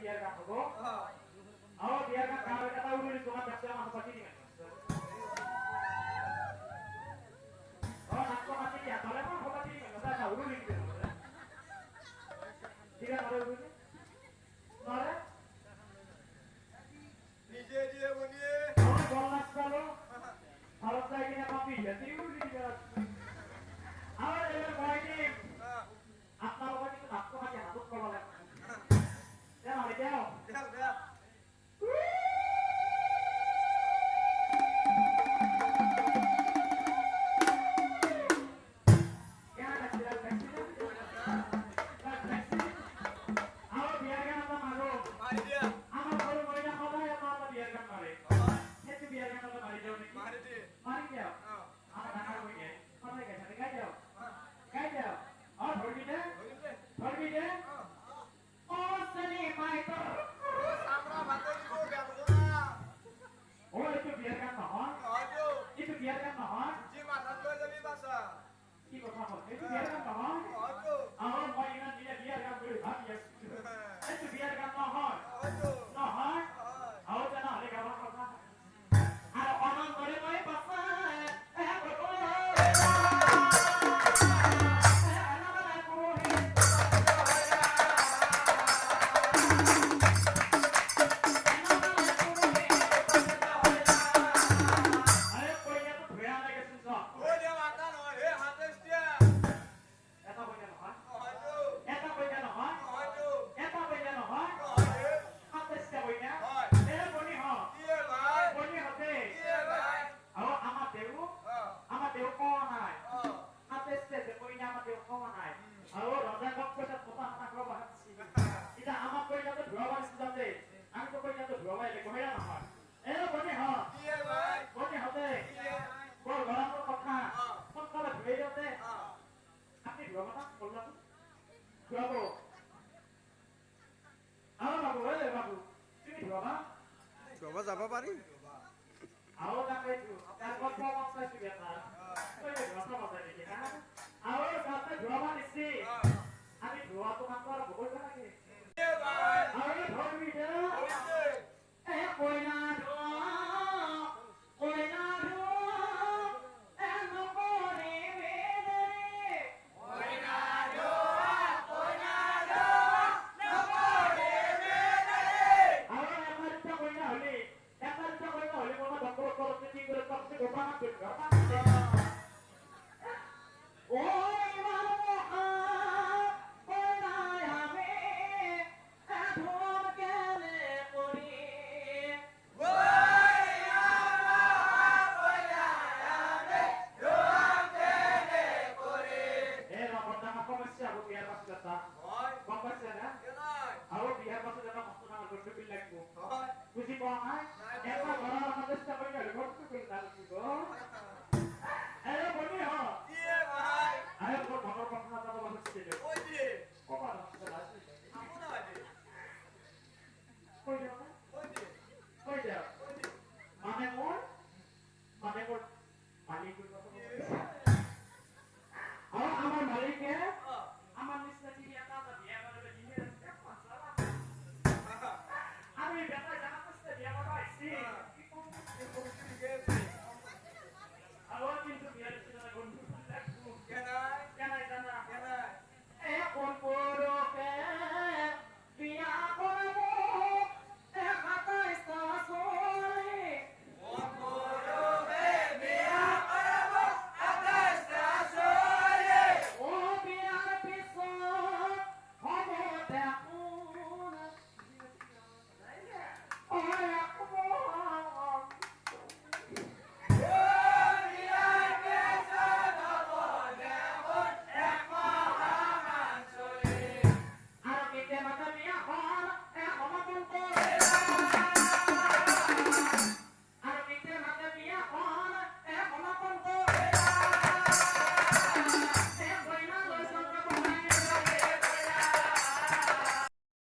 biar kan habo. Oh biar kan kalau kata udah di tukang bakso sama pasti di mana. Oh nak pasti ya, kalau mah pasti di mana? Saya udah di mana. Tidak ada udah. Mana? নিজে দিয়ে বনিয়ে Oh bolas kalau. Kalau saya kena kopi, ya tidur di dalam. Awal dengan boy ini. Apa orang itu aku hanya aku kalau lewat. Ya mari jauh. দেখ দেখ Ya ada jalan taksi. Taksi. Awal biarkan apa malu. মারি দিয়া Ama baru mulai kota ya apa biarkan mari. Itu biarkan apa mari jauh nih. মারি দি Mari jauh. Apa nak aku ini? Mana guys? Ada guys jauh. Guys jauh. Oh pergi deh. হইলে Pergi deh. Oh seni maiter. ও সামরা ভাতে দিব Gabna Oh itu biarkan mohon. হয়তো Itu biarkan mohon. G মাথা লয়ে যাবি বাসা Itu mohon. Itu biarkan mohon. হয়তো Oh mau ingat dia biarkan dulu. Ya. Itu biarkan mohon. হয়তো Mohon. হয় Oh jangan ada kawan kawan. Ada orang boleh main pasal. ওই যে মাথা নয় হে হাতে দিয়া হয়তো হয়তো হয় দিয়ে ভাই দিয়ে ভাই দিয়ে ভাই দিয়ে আপনি ধোয়া কথা বললাম ধোয়াবো আমার বাবু এ বাবু তুমি ধোয়াবা বাবা যাব পাৰি আও তাকে তার কথা মাত্রা কি কথা ওই কথা মাত্রা কি না আও তাতে ধোয়াবা নিছি আমি ধোয়া তো মাত্র আর বল লাগে দিয়ে ভাই আও ধরবি দে হইছে এ কইনা ধোয়া কইনা ধোয়া এ নপরে বেদরে আও একটা কইনা হলি মনে বন্ধ করতে কি করে করতে গোপানা করতে ওই মারমা কইনা আমি ধোয়া কেনে করি এ রকম সমস্যা হবে বিয়ার পাশে কথা হয় কম পাচ্ছে না কেনাই আরো বিয়ার পাশে যেন মস্ত না করতে বিল লাগবো হয় বুঝি পাওয়া নাই একটা ঘর